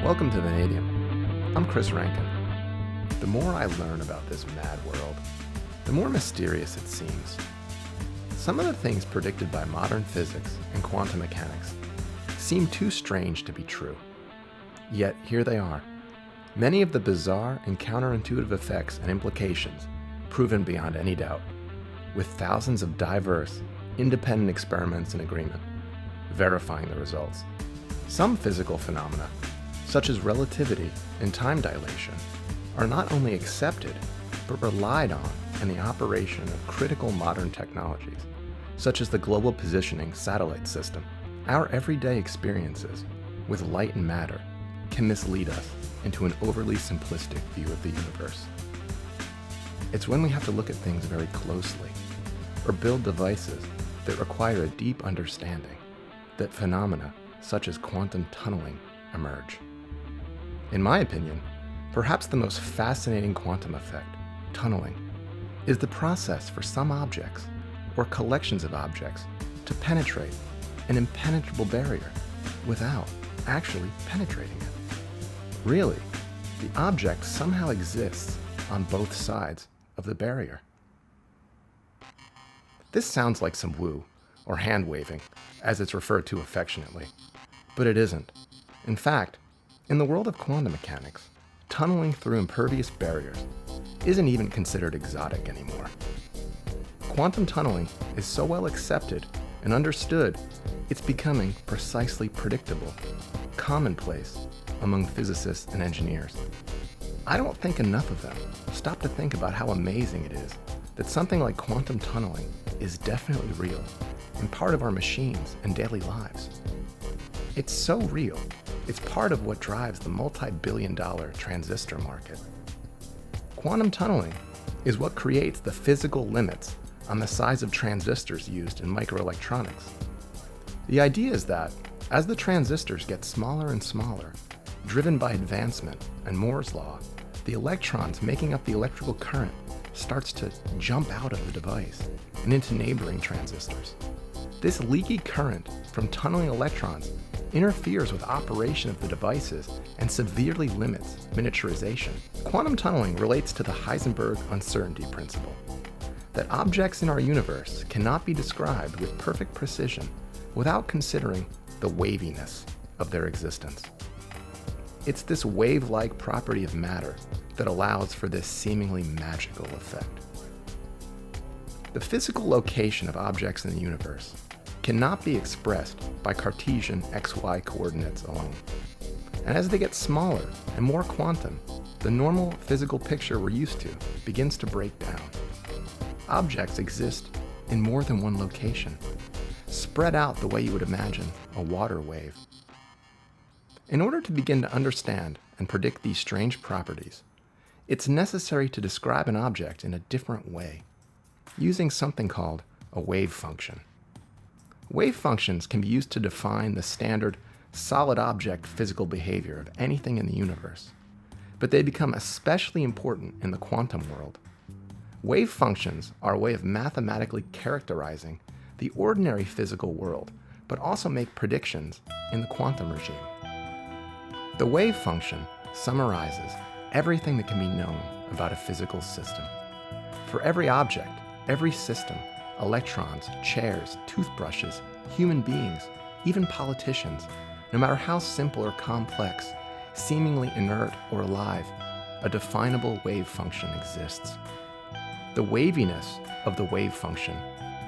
Welcome to Vanadium. I'm Chris Rankin. The more I learn about this mad world, the more mysterious it seems. Some of the things predicted by modern physics and quantum mechanics seem too strange to be true. Yet here they are. Many of the bizarre and counterintuitive effects and implications proven beyond any doubt, with thousands of diverse, independent experiments in agreement, verifying the results. Some physical phenomena, such as relativity and time dilation, are not only accepted, but relied on in the operation of critical modern technologies, such as the global positioning satellite system. Our everyday experiences with light and matter can mislead us into an overly simplistic view of the universe. It's when we have to look at things very closely, or build devices that require a deep understanding, that phenomena such as quantum tunneling emerge. In my opinion, perhaps the most fascinating quantum effect, tunneling, is the process for some objects, or collections of objects, to penetrate an impenetrable barrier without actually penetrating it. Really, the object somehow exists on both sides of the barrier. This sounds like some woo, or hand-waving, as it's referred to affectionately, but it isn't. In fact, in the world of quantum mechanics, tunneling through impervious barriers isn't even considered exotic anymore. Quantum tunneling is so well accepted and understood, it's becoming precisely predictable, commonplace among physicists and engineers. I don't think enough of them stop to think about how amazing it is that something like quantum tunneling is definitely real and part of our machines and daily lives. It's so real, it's part of what drives the multi-billion-dollar transistor market. Quantum tunneling is what creates the physical limits on the size of transistors used in microelectronics. The idea is that, as the transistors get smaller and smaller, driven by advancement and Moore's law, the electrons making up the electrical current starts to jump out of the device and into neighboring transistors. This leaky current from tunneling electrons interferes with operation of the devices and severely limits miniaturization. Quantum tunneling relates to the Heisenberg uncertainty principle, that objects in our universe cannot be described with perfect precision without considering the waviness of their existence. It's this wave-like property of matter that allows for this seemingly magical effect. The physical location of objects in the universe cannot be expressed by Cartesian XY coordinates alone. And as they get smaller and more quantum, the normal physical picture we're used to begins to break down. Objects exist in more than one location, spread out the way you would imagine a water wave. In order to begin to understand and predict these strange properties, it's necessary to describe an object in a different way, using something called a wave function. Wave functions can be used to define the standard solid object physical behavior of anything in the universe, but they become especially important in the quantum world. Wave functions are a way of mathematically characterizing the ordinary physical world, but also make predictions in the quantum regime. The wave function summarizes everything that can be known about a physical system. For every object, every system, electrons, chairs, toothbrushes, human beings, even politicians, no matter how simple or complex, seemingly inert or alive, a definable wave function exists. The waviness of the wave function,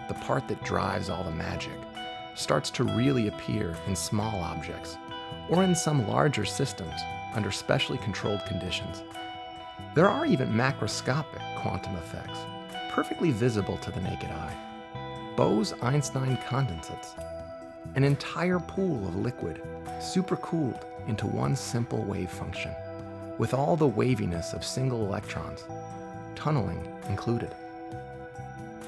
the part that drives all the magic, starts to really appear in small objects, or in some larger systems under specially controlled conditions. There are even macroscopic quantum effects, perfectly visible to the naked eye. Bose-Einstein condensates, an entire pool of liquid supercooled into one simple wave function, with all the waviness of single electrons, tunneling included.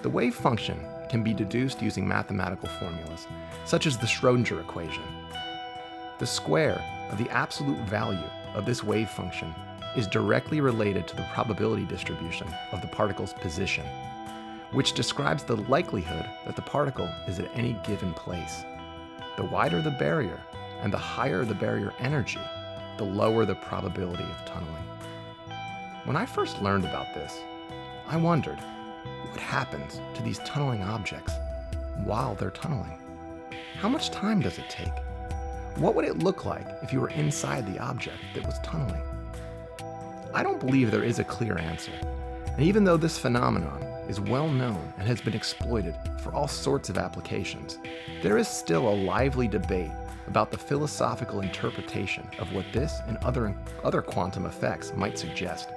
The wave function can be deduced using mathematical formulas, such as the Schrödinger equation. The square of the absolute value of this wave function is directly related to the probability distribution of the particle's position, which describes the likelihood that the particle is at any given place. The wider the barrier and the higher the barrier energy, the lower the probability of tunneling. When I first learned about this, I wondered, what happens to these tunneling objects while they're tunneling? How much time does it take? What would it look like if you were inside the object that was tunneling? I don't believe there is a clear answer, and even though this phenomenon is well known and has been exploited for all sorts of applications, there is still a lively debate about the philosophical interpretation of what this and other quantum effects might suggest.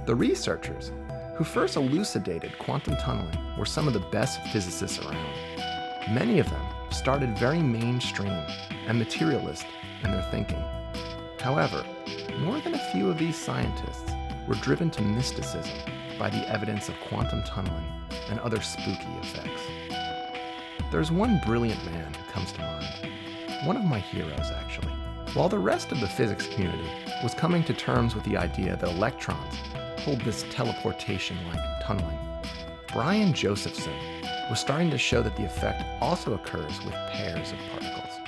The researchers who first elucidated quantum tunneling were some of the best physicists around. Many of them started very mainstream and materialist in their thinking. However, more than a few of these scientists were driven to mysticism by the evidence of quantum tunneling and other spooky effects. There's one brilliant man who comes to mind, one of my heroes actually. While the rest of the physics community was coming to terms with the idea that electrons hold this teleportation-like tunneling, Brian Josephson was starting to show that the effect also occurs with pairs of particles.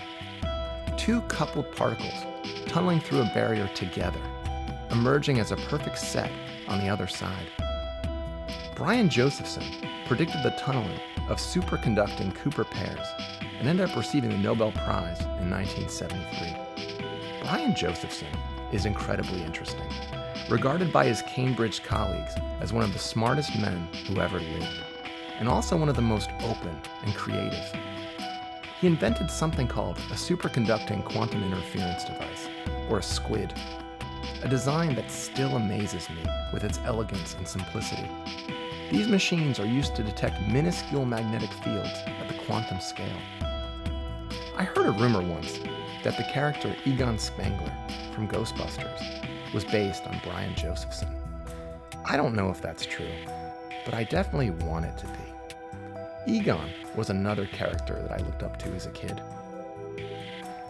Two coupled particles tunneling through a barrier together, emerging as a perfect set on the other side. Brian Josephson predicted the tunneling of superconducting Cooper pairs and ended up receiving the Nobel Prize in 1973. Brian Josephson is incredibly interesting, regarded by his Cambridge colleagues as one of the smartest men who ever lived, and also one of the most open and creative. He invented something called a superconducting quantum interference device, or a SQUID, a design that still amazes me with its elegance and simplicity. These machines are used to detect minuscule magnetic fields at the quantum scale. I heard a rumor once that the character Egon Spengler from Ghostbusters was based on Brian Josephson. I don't know if that's true, but I definitely want it to be. Egon was another character that I looked up to as a kid.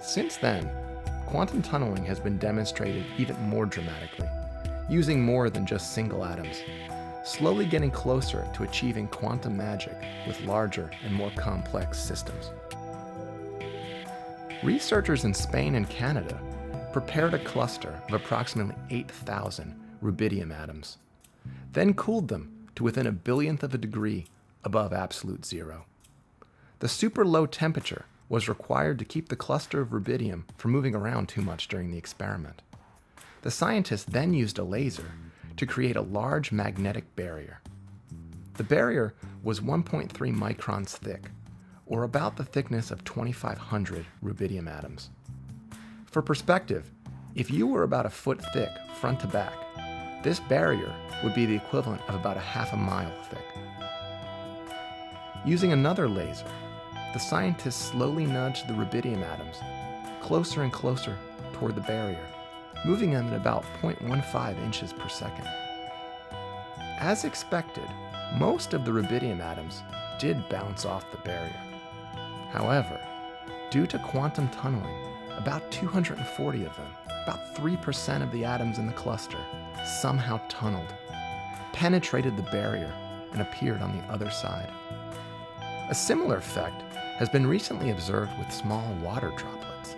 Since then, quantum tunneling has been demonstrated even more dramatically, using more than just single atoms, slowly getting closer to achieving quantum magic with larger and more complex systems. Researchers in Spain and Canada prepared a cluster of approximately 8,000 rubidium atoms, then cooled them to within a billionth of a degree above absolute zero. The super low temperature was required to keep the cluster of rubidium from moving around too much during the experiment. The scientists then used a laser to create a large magnetic barrier. The barrier was 1.3 microns thick, or about the thickness of 2,500 rubidium atoms. For perspective, if you were about a foot thick front to back, this barrier would be the equivalent of about a half a mile thick. Using another laser, the scientists slowly nudged the rubidium atoms closer and closer toward the barrier, moving them at about 0.15 inches per second. As expected, most of the rubidium atoms did bounce off the barrier. However, due to quantum tunneling, about 240 of them, about 3% of the atoms in the cluster, somehow tunneled, penetrated the barrier, and appeared on the other side. A similar effect has been recently observed with small water droplets.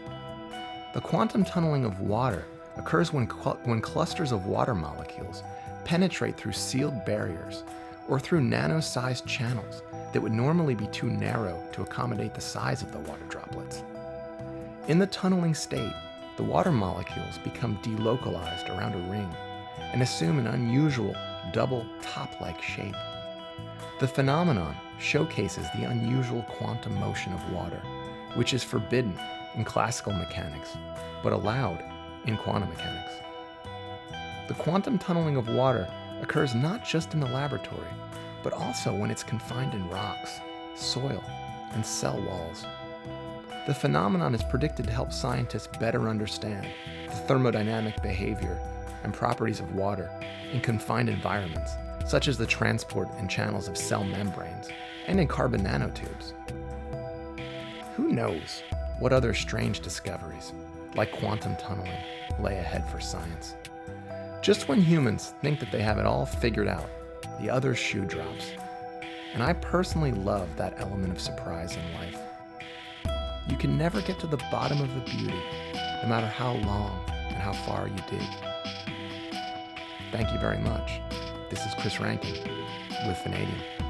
The quantum tunneling of water occurs when clusters of water molecules penetrate through sealed barriers or through nano-sized channels that would normally be too narrow to accommodate the size of the water droplets. In the tunneling state, the water molecules become delocalized around a ring and assume an unusual double top-like shape. The phenomenon showcases the unusual quantum motion of water, which is forbidden in classical mechanics, but allowed in quantum mechanics. The quantum tunneling of water occurs not just in the laboratory, but also when it's confined in rocks, soil, and cell walls. The phenomenon is predicted to help scientists better understand the thermodynamic behavior and properties of water in confined environments, such as the transport and channels of cell membranes and in carbon nanotubes. Who knows what other strange discoveries, like quantum tunneling, lay ahead for science? Just when humans think that they have it all figured out, the other shoe drops. And I personally love that element of surprise in life. You can never get to the bottom of the beauty, no matter how long and how far you dig. Thank you very much. This is Chris Rankin with Vanadium.